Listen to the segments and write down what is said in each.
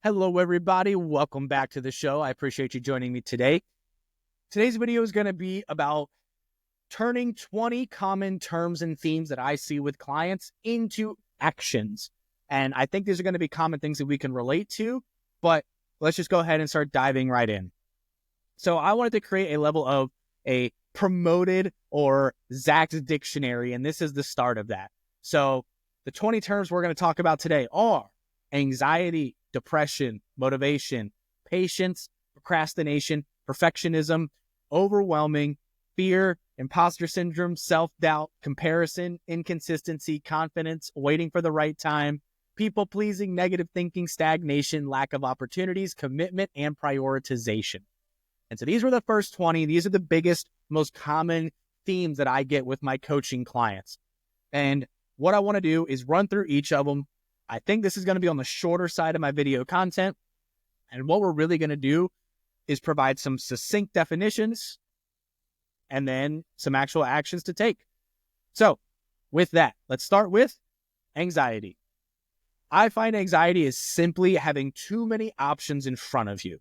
Hello, everybody. Welcome back to the show. I appreciate you joining me today. Today's video is going to be about turning 20 common terms and themes that I see with clients into actions. And I think these are going to be common things that we can relate to, but let's just go ahead and start diving right in. So I wanted to create a level of a promoted or Zach's dictionary, and this is the start of that. So the 20 terms we're going to talk about today are anxiety, depression, motivation, patience, procrastination, perfectionism, overwhelming, fear, imposter syndrome, self-doubt, comparison, inconsistency, confidence, waiting for the right time, people-pleasing, negative thinking, stagnation, lack of opportunities, commitment, and prioritization. And so these were the first 20. These are the biggest, most common themes that I get with my coaching clients. And what I want to do is run through each of them. I think this is going to be on the shorter side of my video content. And what we're really going to do is provide some succinct definitions and then some actual actions to take. So with that, let's start with anxiety. I find anxiety is simply having too many options in front of you.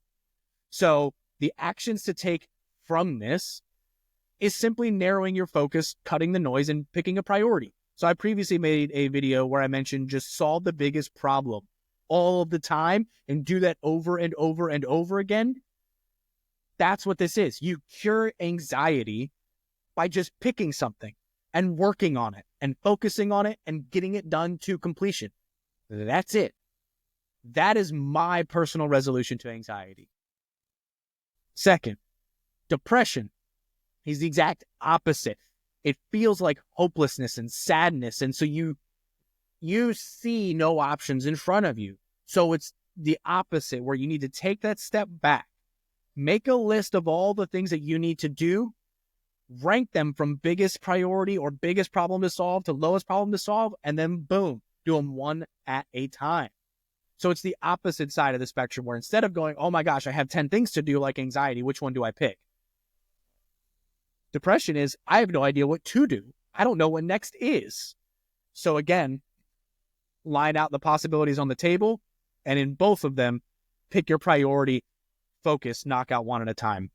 So the actions to take from this is simply narrowing your focus, cutting the noise, and picking a priority. So I previously made a video where I mentioned just solve the biggest problem all of the time and do that over and over and over again. That's what this is. You cure anxiety by just picking something and working on it and focusing on it and getting it done to completion. That's it. That is my personal resolution to anxiety. Second, depression is the exact opposite. It feels like hopelessness and sadness. And so you see no options in front of you. So it's the opposite, where you need to take that step back, make a list of all the things that you need to do, rank them from biggest priority or biggest problem to solve to lowest problem to solve, and then boom, do them one at a time. So it's the opposite side of the spectrum, where instead of going, oh my gosh, I have 10 things to do like anxiety, which one do I pick? Depression is, I have no idea what to do. I don't know what next is. So again, line out the possibilities on the table, and in both of them, pick your priority, focus, knock out one at a time.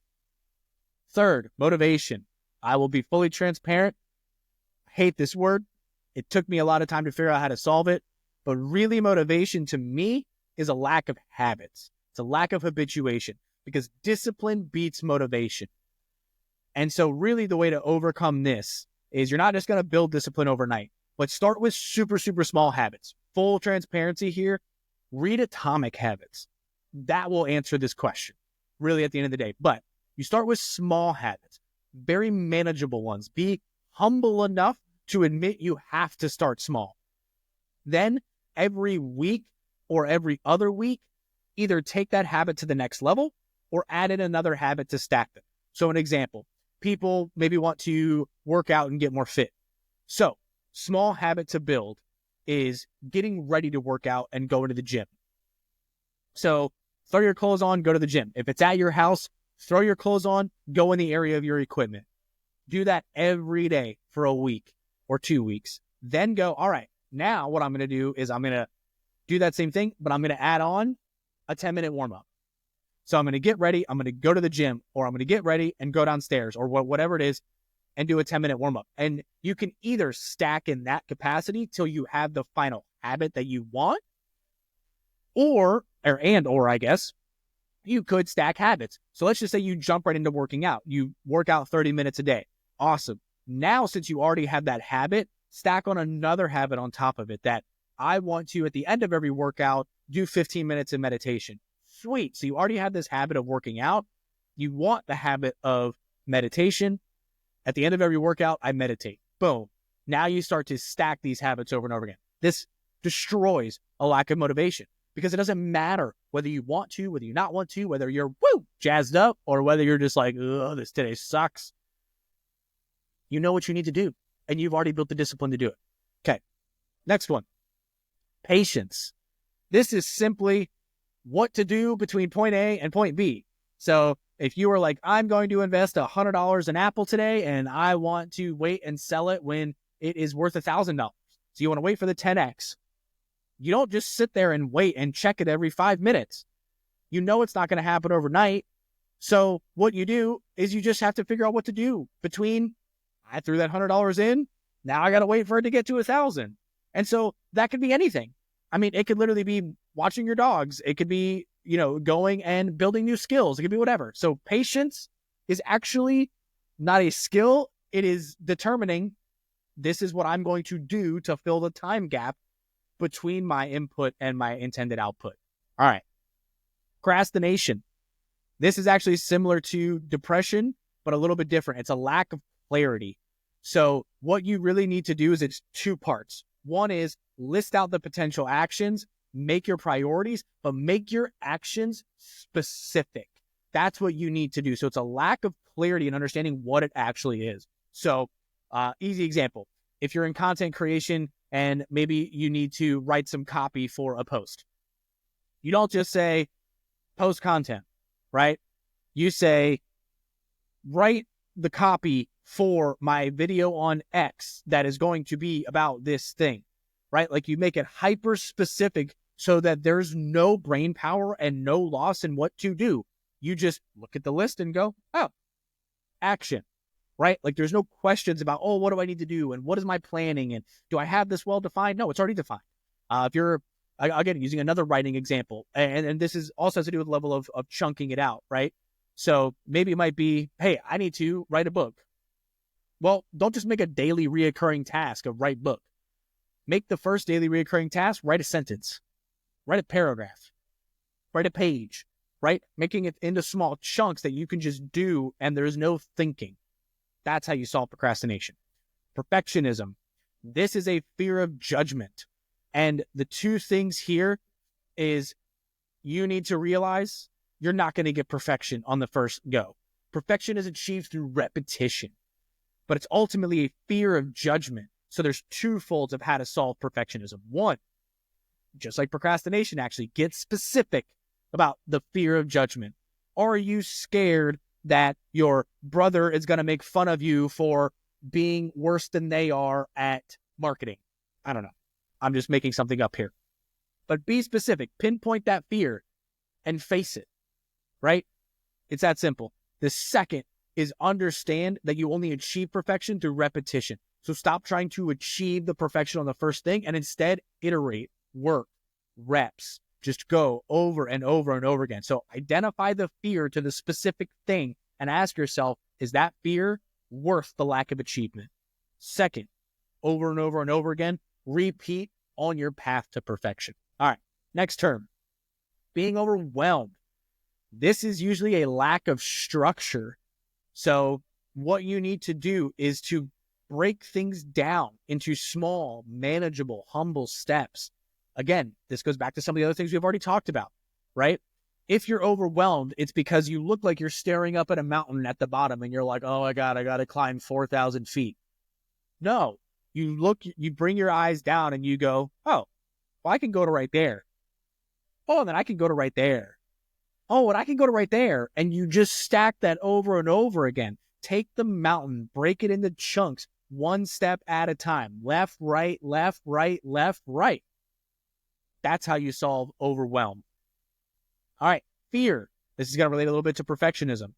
Third, motivation. I will be fully transparent. I hate this word. It took me a lot of time to figure out how to solve it, but really motivation to me is a lack of habits. It's a lack of habituation, because discipline beats motivation. And so really the way to overcome this is you're not just going to build discipline overnight, but start with super, super small habits. Full transparency here, read Atomic Habits. That will answer this question really at the end of the day. But you start with small habits, very manageable ones. Be humble enough to admit you have to start small. Then every week or every other week, either take that habit to the next level or add in another habit to stack them. So an example, people maybe want to work out and get more fit. So small habit to build is getting ready to work out and go to the gym. So throw your clothes on, go to the gym. If it's at your house, throw your clothes on, go in the area of your equipment. Do that every day for a week or 2 weeks. Then go, all right, now what I'm going to do is I'm going to do that same thing, but I'm going to add on a 10-minute warm-up. So I'm going to get ready, I'm going to go to the gym, or I'm going to get ready and go downstairs, or whatever it is, and do a 10-minute warm-up. And you can either stack in that capacity till you have the final habit that you want, or I guess, you could stack habits. So let's just say you jump right into working out. You work out 30 minutes a day. Awesome. Now, since you already have that habit, stack on another habit on top of it that I want to, at the end of every workout, do 15 minutes of meditation. Sweet. So you already have this habit of working out. You want the habit of meditation. At the end of every workout, I meditate. Boom. Now you start to stack these habits over and over again. This destroys a lack of motivation, because it doesn't matter whether you want to, whether you not want to, whether you're jazzed up, or whether you're just like, this today sucks. You know what you need to do, and you've already built the discipline to do it. Okay. Next one. Patience. This is simply what to do between point A and point B. So if you were like, I'm going to invest $100 in Apple today, and I want to wait and sell it when it is worth $1,000. So you want to wait for the 10X. You don't just sit there and wait and check it every 5 minutes. You know it's not going to happen overnight. So what you do is you just have to figure out what to do between, I threw that $100 in, now I got to wait for it to get to 1,000. And so that could be anything. I mean, it could literally be watching your dogs. It could be, going and building new skills. It could be whatever. So patience is actually not a skill. It is determining this is what I'm going to do to fill the time gap between my input and my intended output. All right. Procrastination. This is actually similar to depression, but a little bit different. It's a lack of clarity. So what you really need to do is it's 2 parts. One is list out the potential actions, make your priorities, but make your actions specific. That's what you need to do. So it's a lack of clarity and understanding what it actually is. So easy example. If you're in content creation and maybe you need to write some copy for a post, you don't just say post content, right? You say, write the copy for my video on X that is going to be about this thing, right? Like you make it hyper specific so that there's no brain power and no loss in what to do. You just look at the list and go, oh, action, right? Like there's no questions about, oh, what do I need to do? And what is my planning? And do I have this well defined? No, it's already defined. If you're, again, using another writing example, and this is also has to do with the level of chunking it out, right? So maybe it might be, hey, I need to write a book. Well, don't just make a daily reoccurring task of write book. Make the first daily reoccurring task, write a sentence, write a paragraph, write a page, right? Making it into small chunks that you can just do and there's no thinking. That's how you solve procrastination. Perfectionism. This is a fear of judgment. And the 2 things here is you need to realize you're not going to get perfection on the first go. Perfection is achieved through repetition, but it's ultimately a fear of judgment. So there's 2 folds of how to solve perfectionism. 1, just like procrastination, actually get specific about the fear of judgment. Are you scared that your brother is going to make fun of you for being worse than they are at marketing? I don't know. I'm just making something up here. But be specific. Pinpoint that fear and face it, right? It's that simple. The second is understand that you only achieve perfection through repetition. So stop trying to achieve the perfection on the first thing and instead iterate, work, reps. Just go over and over and over again. So identify the fear to the specific thing and ask yourself, is that fear worth the lack of achievement? Second, over and over and over again, repeat on your path to perfection. All right, next term, being overwhelmed. This is usually a lack of structure. So what you need to do is to break things down into small, manageable, humble steps. Again, this goes back to some of the other things we've already talked about, right? If you're overwhelmed, it's because you look like you're staring up at a mountain at the bottom and you're like, oh my God, I got to climb 4,000 feet. No, you bring your eyes down and you go, oh, well, I can go to right there. Oh, and then I can go to right there. Oh, and I can go to right there. And you just stack that over and over again. Take the mountain, break it into chunks, 1 step at a time. Left, right, left, right, left, right. That's how you solve overwhelm. All right, fear. This is going to relate a little bit to perfectionism.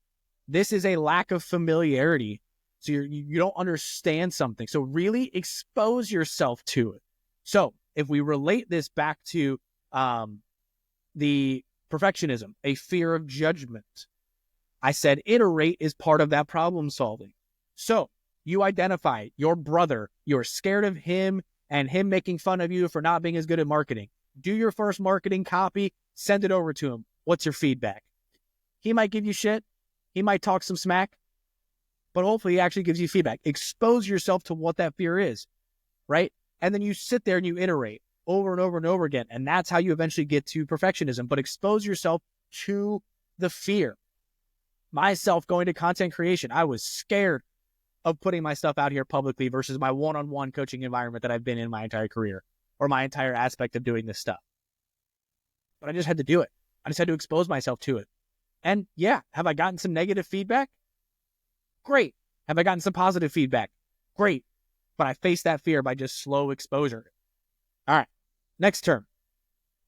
This is a lack of familiarity. So you don't understand something. So really expose yourself to it. So if we relate this back to the perfectionism, a fear of judgment, I said iterate is part of that problem solving. So you identify your brother, you're scared of him and him making fun of you for not being as good at marketing. Do your first marketing copy, send it over to him. What's your feedback? He might give you shit. He might talk some smack, but hopefully he actually gives you feedback. Expose yourself to what that fear is, right? And then you sit there and you iterate over and over and over again. And that's how you eventually get to perfectionism, but expose yourself to the fear. Myself going to content creation, I was scared of putting my stuff out here publicly versus my one-on-one coaching environment that I've been in my entire career or my entire aspect of doing this stuff. But I just had to do it. I just had to expose myself to it. And yeah, have I gotten some negative feedback? Great. Have I gotten some positive feedback? Great. But I faced that fear by just slow exposure. All right. Next term,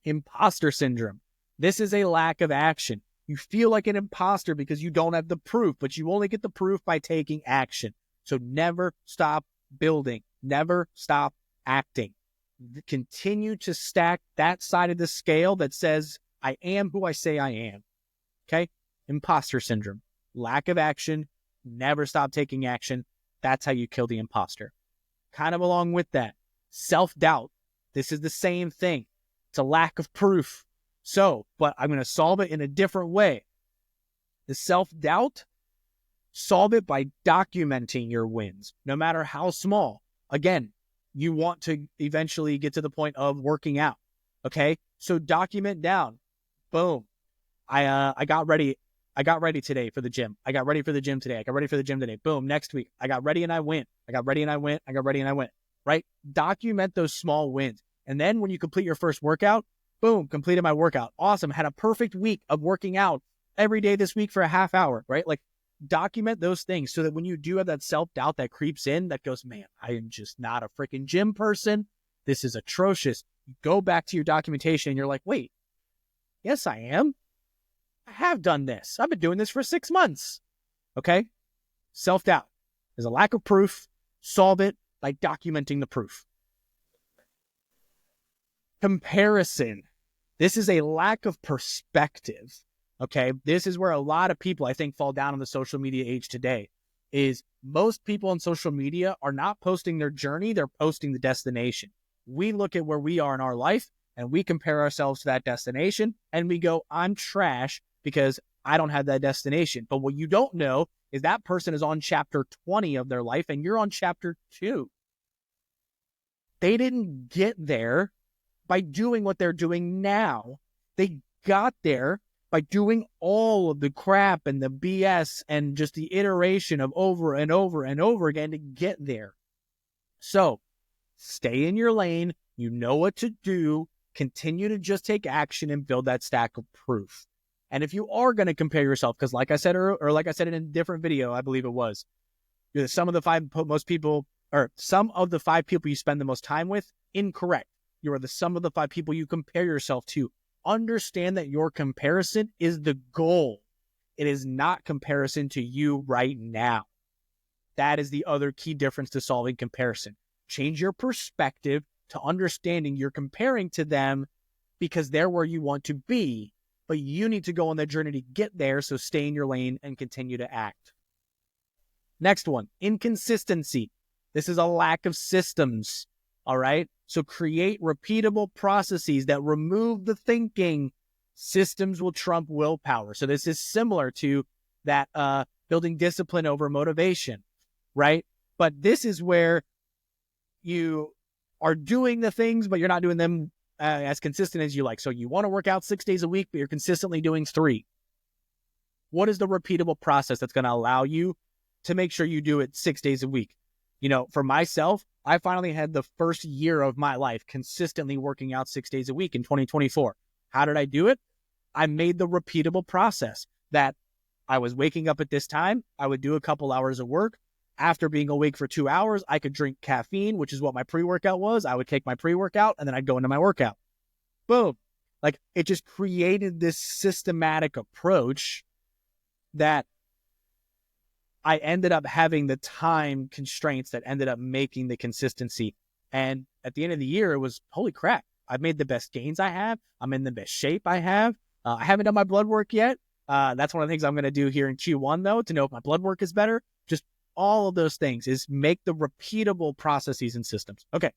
Imposter syndrome. This is a lack of action. You feel like an imposter because you don't have the proof, but you only get the proof by taking action. So never stop building. Never stop acting. Continue to stack that side of the scale that says, I am who I say I am. Okay? Imposter syndrome. Lack of action. Never stop taking action. That's how you kill the imposter. Kind of along with that, self-doubt. This is the same thing. It's a lack of proof. So, but I'm going to solve it in a different way. The self-doubt, solve it by documenting your wins, no matter how small. Again, you want to eventually get to the point of working out. Okay? So document down. Boom. I got ready. I got ready today for the gym. I got ready for the gym today. I got ready for the gym today. Boom. Next week, I got ready and I went. I got ready and I went. I got ready and I went. Right? Document those small wins. And then when you complete your first workout, boom, completed my workout. Awesome. Had a perfect week of working out every day this week for a half hour, right? Like document those things so that when you do have that self-doubt that creeps in, that goes, man, I am just not a freaking gym person. This is atrocious. You go back to your documentation and you're like, wait, yes, I am. I have done this. I've been doing this for 6 months. Okay? Self-doubt is a lack of proof. Solve it by documenting the proof. Comparison. This is a lack of perspective. Okay? This is where a lot of people, I think, fall down on the social media age today, is most people on social media are not posting their journey. They're posting the destination. We look at where we are in our life and we compare ourselves to that destination and we go, I'm trash because I don't have that destination. But what you don't know is that person is on chapter 20 of their life and you're on chapter 2. They didn't get there by doing what they're doing now. They got there by doing all of the crap and the BS and just the iteration of over and over and over again to get there. So stay in your lane. You know what to do. Continue to just take action and build that stack of proof. And if you are going to compare yourself, because like I said, or like I said in a different video, I believe it was, you're some of the five people you spend the most time with, incorrect. You are the sum of the 5 people you compare yourself to. Understand that your comparison is the goal. It is not comparison to you right now. That is the other key difference to solving comparison. Change your perspective to understanding you're comparing to them because they're where you want to be, but you need to go on that journey to get there, so stay in your lane and continue to act. Next one, inconsistency. This is a lack of systems, all right? So create repeatable processes that remove the thinking. Systems will trump willpower. So this is similar to that building discipline over motivation, right? But this is where you are doing the things, but you're not doing them as consistent as you like. So you want to work out 6 days a week, but you're consistently doing 3. What is the repeatable process that's going to allow you to make sure you do it 6 days a week? You know, for myself, I finally had the first year of my life consistently working out 6 days a week in 2024. How did I do it? I made the repeatable process that I was waking up at this time. I would do a couple hours of work. After being awake for 2 hours, I could drink caffeine, which is what my pre-workout was. I would take my pre-workout and then I'd go into my workout. Boom. Like it just created this systematic approach that I ended up having the time constraints that ended up making the consistency. And at the end of the year, it was, holy crap, I've made the best gains I have. I'm in the best shape I have. I haven't done my blood work yet. That's one of the things I'm going to do here in Q1, though, to know if my blood work is better. Just all of those things is make the repeatable processes and systems. Okay,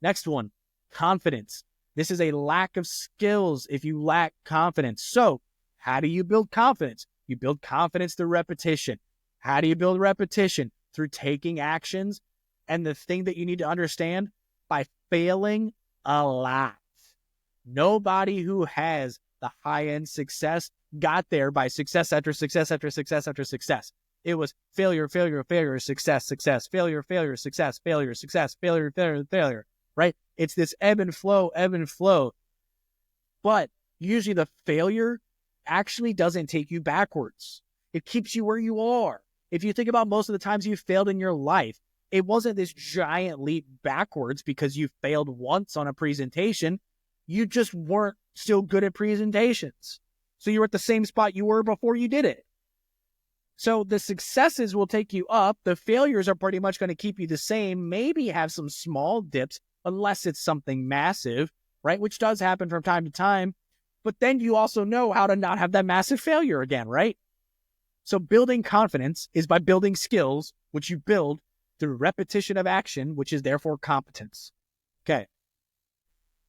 next one, confidence. This is a lack of skills if you lack confidence. So how do you build confidence? You build confidence through repetition. How do you build repetition? Through taking actions. And the thing that you need to understand, by failing a lot. Nobody who has the high-end success got there by success after success after success after success. It was failure, failure, failure, success, success, failure, failure, success, failure, success, failure, failure, failure, right? It's this ebb and flow, ebb and flow. But usually the failure actually doesn't take you backwards. It keeps you where you are. If you think about most of the times you failed in your life, it wasn't this giant leap backwards because you failed once on a presentation. You just weren't still good at presentations. So you were at the same spot you were before you did it. So the successes will take you up. The failures are pretty much going to keep you the same, maybe have some small dips, unless it's something massive, right? Which does happen from time to time. But then you also know how to not have that massive failure again, right? So building confidence is by building skills, which you build through repetition of action, which is therefore competence. Okay.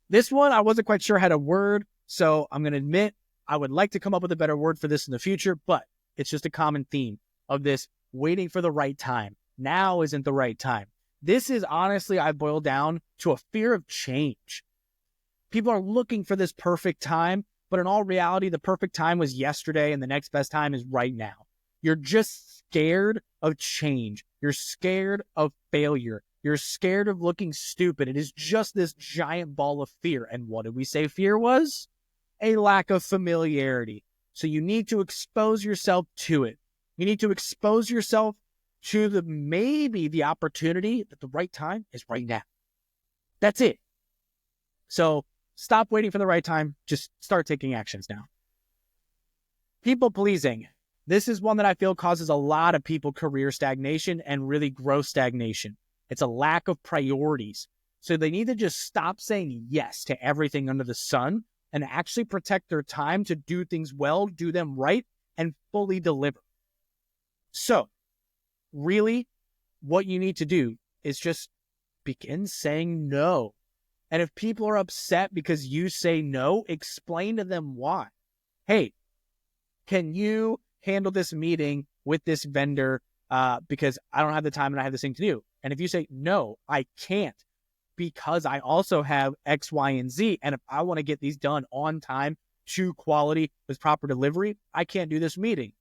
This one, I wasn't quite sure how to word, so I'm going to admit I would like to come up with a better word for this in the future, but it's just a common theme of this waiting for the right time. Now isn't the right time. This is honestly, I boil down to a fear of change. People are looking for this perfect time, but in all reality, the perfect time was yesterday and the next best time is right now. You're just scared of change. You're scared of failure. You're scared of looking stupid. It is just this giant ball of fear. And what did we say fear was? A lack of familiarity. So you need to expose yourself to it. You need to expose yourself to the opportunity that the right time is right now. That's it. So stop waiting for the right time. Just start taking actions now. People pleasing. This is one that I feel causes a lot of people career stagnation and really growth stagnation. It's a lack of priorities. So they need to just stop saying yes to everything under the sun and actually protect their time to do things well, do them right, and fully deliver. So really, what you need to do is just begin saying no. And if people are upset because you say no, explain to them why. Hey, can you handle this meeting with this vendor because I don't have the time and I have this thing to do? And if you say, no, I can't because I also have X, Y, and Z. And if I want to get these done on time, to quality, with proper delivery, I can't do this meeting.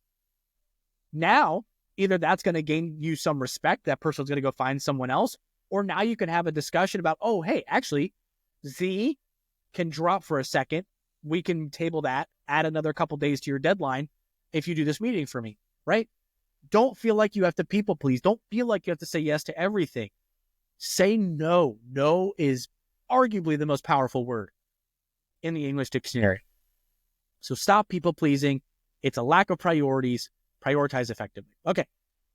Now, either that's going to gain you some respect, that person's going to go find someone else, or now you can have a discussion about, oh, hey, actually, Z can drop for a second. We can table that, add another couple days to your deadline if you do this meeting for me, right? Don't feel like you have to people please. Don't feel like you have to say yes to everything. Say no. No is arguably the most powerful word in the English dictionary. So stop people pleasing. It's a lack of priorities. Prioritize effectively. Okay.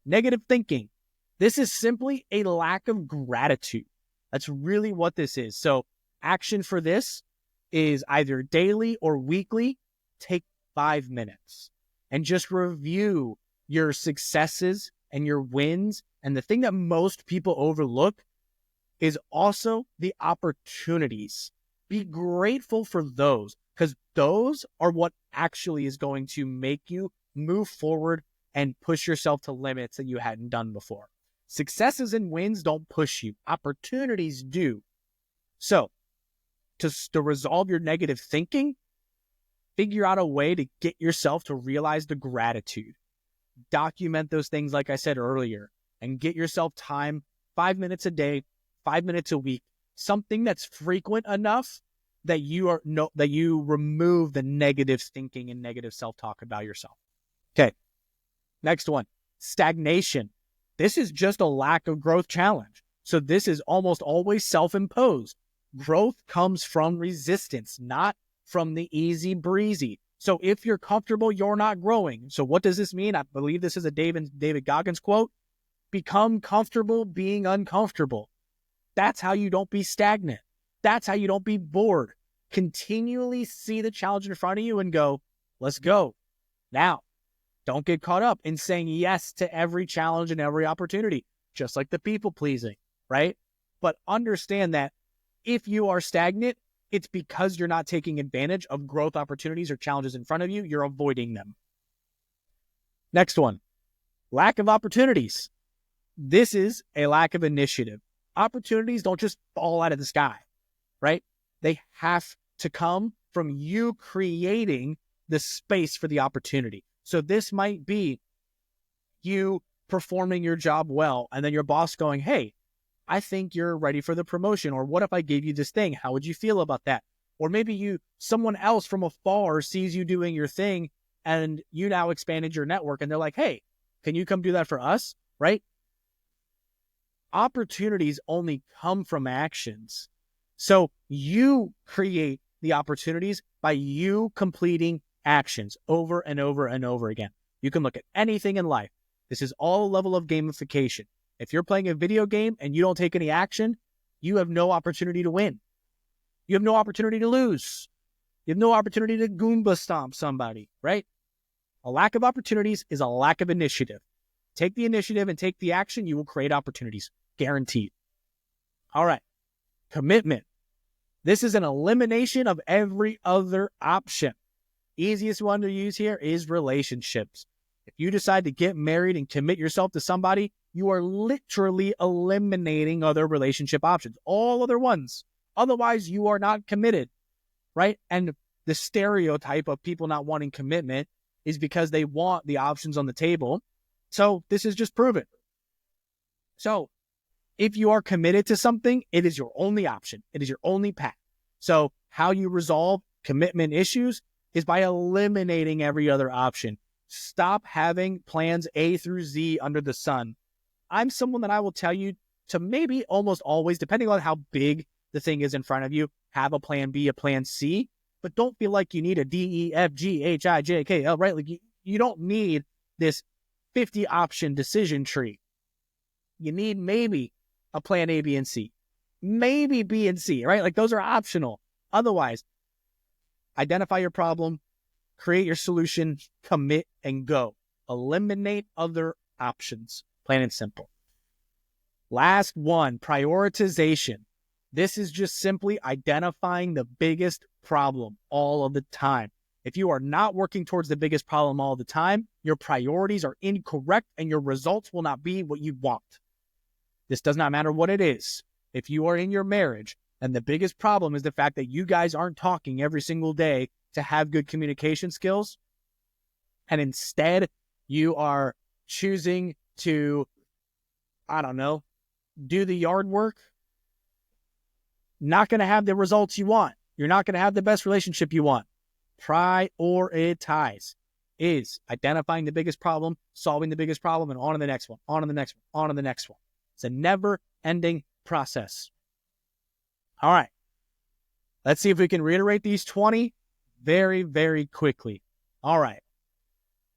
Negative thinking. This is simply a lack of gratitude. That's really what this is. So action for this is either daily or weekly. Take 5 minutes and just review your successes and your wins. And the thing that most people overlook is also the opportunities. Be grateful for those, because those are what actually is going to make you move forward and push yourself to limits that you hadn't done before. Successes and wins don't push you. Opportunities do. So to resolve your negative thinking, figure out a way to get yourself to realize the gratitude. Document those things, like I said earlier, and get yourself time, 5 minutes a day, 5 minutes a week, something that's frequent enough that you remove the negative thinking and negative self-talk about yourself. Okay. Next one, stagnation. This is just a lack of growth challenge. So this is almost always self-imposed. Growth comes from resistance, not from the easy breezy. So if you're comfortable, you're not growing. So what does this mean? I believe this is a David Goggins quote. Become comfortable being uncomfortable. That's how you don't be stagnant. That's how you don't be bored. Continually see the challenge in front of you and go, let's go. Now, don't get caught up in saying yes to every challenge and every opportunity, just like the people pleasing, right? But understand that if you are stagnant, it's because you're not taking advantage of growth opportunities or challenges in front of you. You're avoiding them. Next one, lack of opportunities. This is a lack of initiative. Opportunities don't just fall out of the sky, right? They have to come from you creating the space for the opportunity. So this might be you performing your job well, and then your boss going, hey, I think you're ready for the promotion. Or what if I gave you this thing? How would you feel about that? Or maybe someone else from afar sees you doing your thing and you now expanded your network and they're like, hey, can you come do that for us? Right? Opportunities only come from actions. So you create the opportunities by you completing actions over and over and over again. You can look at anything in life. This is all a level of gamification. If you're playing a video game and you don't take any action, you have no opportunity to win. You have no opportunity to lose. You have no opportunity to Goomba stomp somebody, right? A lack of opportunities is a lack of initiative. Take the initiative and take the action, you will create opportunities. Guaranteed. All right. Commitment. This is an elimination of every other option. Easiest one to use here is relationships. If you decide to get married and commit yourself to somebody, you are literally eliminating other relationship options, all other ones. Otherwise, you are not committed, right? And the stereotype of people not wanting commitment is because they want the options on the table. So this is just proven. So if you are committed to something, it is your only option. It is your only path. So how you resolve commitment issues is by eliminating every other option. Stop having plans A through Z under the sun. I'm someone that I will tell you to maybe almost always, depending on how big the thing is in front of you, have a plan B, a plan C, but don't feel like you need a D, E, F, G, H, I, J, K, L, right? Like you don't need this 50 option decision tree. You need maybe a plan A, B, and C. Maybe B and C, right? Like those are optional. Otherwise, identify your problem, create your solution, commit, and go. Eliminate other options. Plain and simple. Last one, prioritization. This is just simply identifying the biggest problem all of the time. If you are not working towards the biggest problem all the time, your priorities are incorrect and your results will not be what you want. This does not matter what it is. If you are in your marriage and the biggest problem is the fact that you guys aren't talking every single day to have good communication skills, and instead you are choosing to, I don't know, do the yard work, not going to have the results you want. You're not going to have the best relationship you want. Prioritize is identifying the biggest problem, solving the biggest problem, and on to the next one, on to the next one, on to the next one. It's a never-ending process. All right. Let's see if we can reiterate these 20 very, very quickly. All right.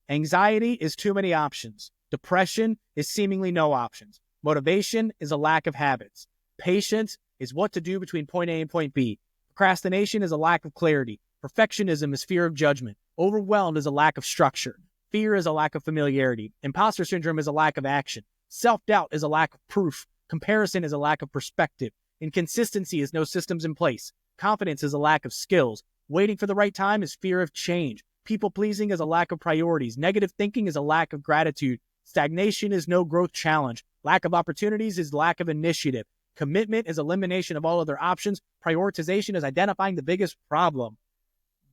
Anxiety is too many options. Depression is seemingly no options. Motivation is a lack of habits. Patience is what to do between point A and point B. Procrastination is a lack of clarity. Perfectionism is fear of judgment. Overwhelmed is a lack of structure. Fear is a lack of familiarity. Imposter syndrome is a lack of action. Self-doubt is a lack of proof. Comparison is a lack of perspective. Inconsistency is no systems in place. Confidence is a lack of skills. Waiting for the right time is fear of change. People-pleasing is a lack of priorities. Negative thinking is a lack of gratitude. Stagnation is no growth challenge. Lack of opportunities is lack of initiative. Commitment is elimination of all other options. Prioritization is identifying the biggest problem.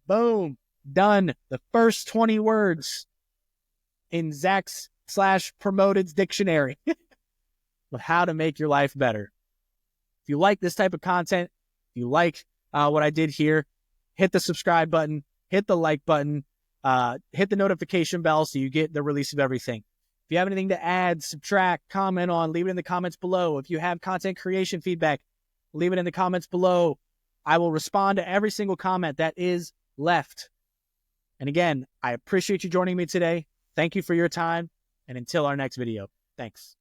Boom. Done. The first 20 words in Zach's /promoted's dictionary of how to make your life better. If you like this type of content, if you like what I did here, hit the subscribe button, hit the like button, hit the notification bell so you get the release of everything. If you have anything to add, subtract, comment on, leave it in the comments below. If you have content creation feedback, leave it in the comments below. I will respond to every single comment that is left. And again, I appreciate you joining me today. Thank you for your time. And until our next video, thanks.